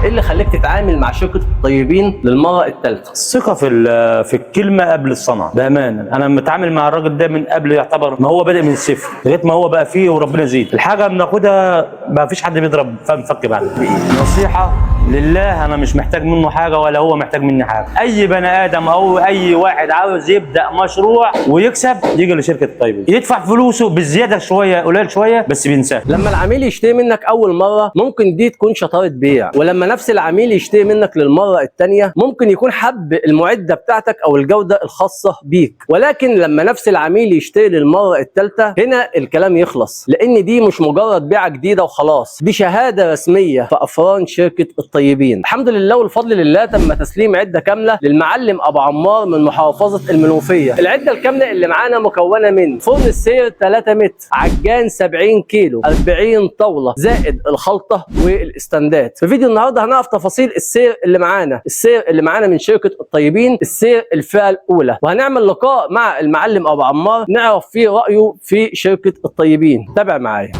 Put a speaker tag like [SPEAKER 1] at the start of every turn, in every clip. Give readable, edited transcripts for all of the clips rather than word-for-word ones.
[SPEAKER 1] ايه اللي خليك تتعامل مع شركه الطيبين للمره الثالثه؟
[SPEAKER 2] الثقة في الكلمة قبل الصنعة، بأمانة أنا متعامل مع الراجل ده من قبل، يعتبر ما هو بادئ من الصفر لغاية ما هو بقى فيه وربنا يزيد. الحاجة بناخدها ما فيش حد بيضرب فك بعد. نصيحة لله، أنا مش محتاج منه حاجة ولا هو محتاج مني حاجة. أي بني آدم أو أي واحد عاوز يبدأ مشروع ويكسب يجي لشركة الطيبين، يدفع فلوسه بالزيادة شوية قليل شوية بس بينساه.
[SPEAKER 1] لما العميل يشتري منك اول مره ممكن دي تكون شطاره بيع، ولما نفس العميل يشتري منك للمره الثانيه ممكن يكون حب المعده بتاعتك او الجوده الخاصه بيك. ولكن لما نفس العميل يشتري للمره الثالثه هنا الكلام يخلص، لان دي مش مجرد بيعه جديده وخلاص، دي شهاده رسميه في افران شركه الطيبين. الحمد لله والفضل لله تم تسليم عده كامله للمعلم ابو عمار من محافظه المنوفيه. العده الكامله اللي معانا مكونه من فرن السير 3 متر، عجان 70 كيلو، 40 طاوله، زائد الخلطه والاستندات. في فيديو النهارده هنعرف تفاصيل السير اللي معانا، السير اللي معانا من شركه الطيبين، السير الفئه الاولى، وهنعمل لقاء مع المعلم ابو عمار نعرف فيه رايه في شركه الطيبين. تابع معايا.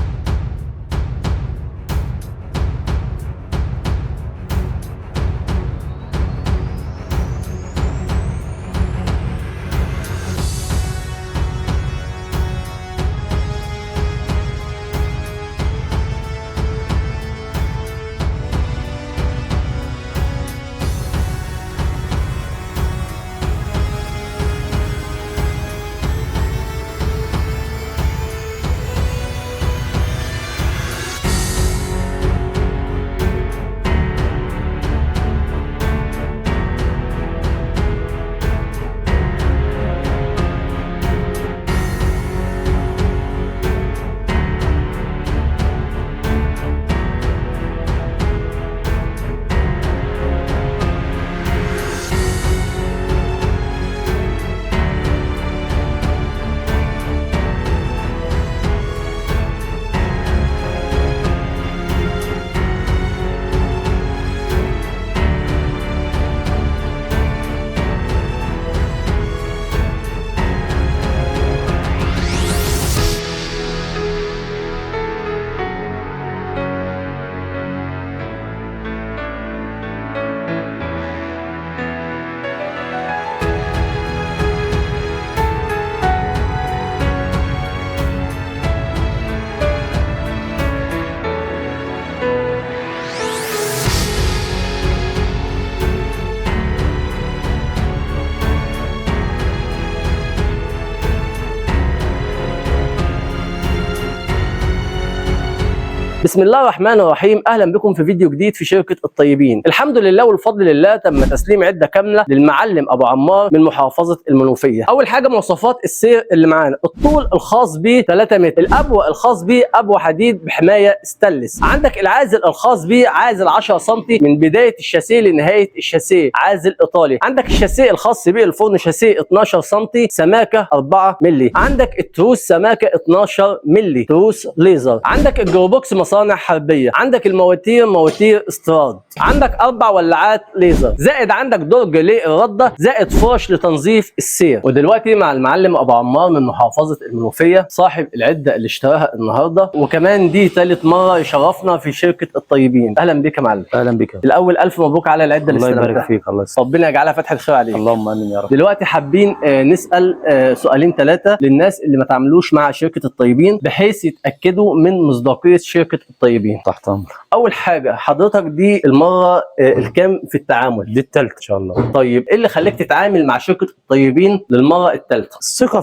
[SPEAKER 1] بسم الله الرحمن الرحيم، اهلا بكم في فيديو جديد في شركه الطيبين. الحمد لله والفضل لله تم تسليم عده كامله للمعلم ابو عمار من محافظه المنوفيه. اول حاجه مواصفات السير اللي معانا، الطول الخاص به 3 متر، الابوه الخاص به ابوه حديد بحمايه ستانلس، عندك العازل الخاص به عازل 10 سم من بدايه الشاسيه لنهايه الشاسيه، عازل ايطالي، عندك الشاسيه الخاص به الفرن شاسيه 12 سم سماكه 4 مللي، عندك التروس سماكه 12 مللي تروس ليزر، عندك الجروبوكس مصانع حربيه، عندك المواتير مواتير استراد، عندك 4 ولاعات ليزر، زائد عندك درج للرده، زائد فرش لتنظيف السير. ودلوقتي مع المعلم ابو عمار من محافظه المنوفيه صاحب العده اللي اشتراها النهارده، وكمان دي ثالث مره يشرفنا في شركه الطيبين. اهلا بك يا معلم.
[SPEAKER 2] أهلا بك.
[SPEAKER 1] الاول الف مبروك على العده اللي
[SPEAKER 2] الله
[SPEAKER 1] استلمتها.
[SPEAKER 2] يبارك فيك. الله يسلمك.
[SPEAKER 1] ربنا يجعلها فتحه خير عليك.
[SPEAKER 2] اللهم امين يا رب.
[SPEAKER 1] دلوقتي حابين نسال سؤالين 3 للناس اللي ما تعاملوش مع شركه الطيبين بحيث يتاكدوا من مصداقيه شركه الطيبين.
[SPEAKER 2] تحت امرك.
[SPEAKER 1] اول حاجه، حضرتك دي المره الكام في التعامل؟
[SPEAKER 2] دي الثالثه ان شاء الله.
[SPEAKER 1] طيب ايه اللي خليك تتعامل مع شركه الطيبين للمره الثالثه؟
[SPEAKER 2] الثقة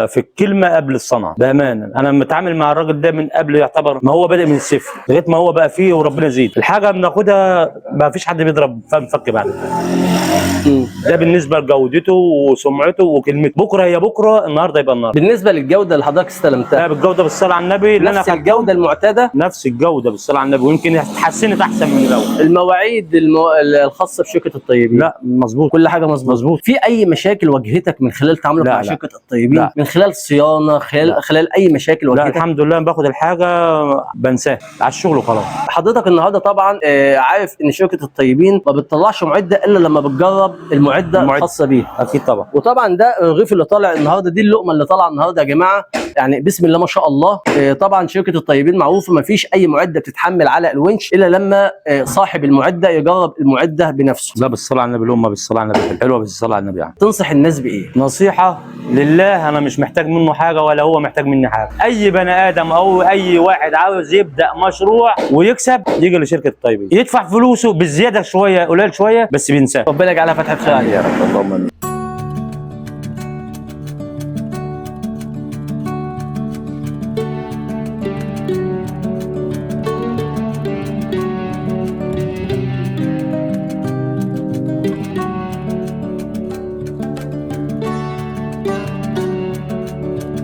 [SPEAKER 2] في الكلمة قبل الصنعة، بأمانة أنا متعامل مع الراجل ده من قبل، يعتبر ما هو بادئ من الصفر لغاية ما هو بقى فيه وربنا يزيد. الحاجة بناخدها ما فيش حد بيضرب فك بعد. ده بالنسبة لجودته وسمعته وكلمته، بكرة هي بكرة، النهارده يبقى النهارده.
[SPEAKER 1] بالنسبه للجوده اللي حضرتك استلمتها،
[SPEAKER 2] لا بالجودة بالصلاة على النبي اللي
[SPEAKER 1] نفس الجوده المعتاده،
[SPEAKER 2] نفس الجودة بالصلاة على النبي، ويمكن اتحسنت أحسن من الأول.
[SPEAKER 1] المواعيد الخاصه بشركه الطيبين
[SPEAKER 2] لا مظبوط،
[SPEAKER 1] كل حاجه مظبوط. في اي مشاكل واجهتك من خلال تعاملك مع شركه الطيبين؟
[SPEAKER 2] لا.
[SPEAKER 1] من خلال صيانه، خلال اي مشاكل
[SPEAKER 2] لا
[SPEAKER 1] واجهتك؟
[SPEAKER 2] الحمد لله باخد الحاجة بنساها على الشغل وخلاص.
[SPEAKER 1] حضرتك النهارده طبعا عارف ان شركه الطيبين ما بتطلعش معده الا لما بتجرب المعده الخاصه بيه.
[SPEAKER 2] اكيد طبعا.
[SPEAKER 1] وطبعا ده الرغيف اللي طالع النهارده، دي اللقمه اللي طالعه النهارده يا جماعه، يعني بسم الله ما شاء الله. طبعا شركه الطيبين معروفه ما فيش فيش اي معده بتتحمل على الونش الا لما صاحب المعده يجرب المعده بنفسه.
[SPEAKER 2] لا بالصلاه على النبي، الامه بالصلاه على النبي حلوه بالصلاه على النبي يعني.
[SPEAKER 1] تنصح الناس بايه؟
[SPEAKER 2] نصيحه لله، انا مش محتاج منه حاجه ولا هو محتاج مني حاجه. اي بني ادم او اي واحد عاوز يبدا مشروع ويكسب يجي لشركه الطيبين، يدفع فلوسه بالزياده شويه قليل شويه بس بينساه.
[SPEAKER 1] ربنا يجعلها فتحه خير.
[SPEAKER 2] يا رب اللهم امين.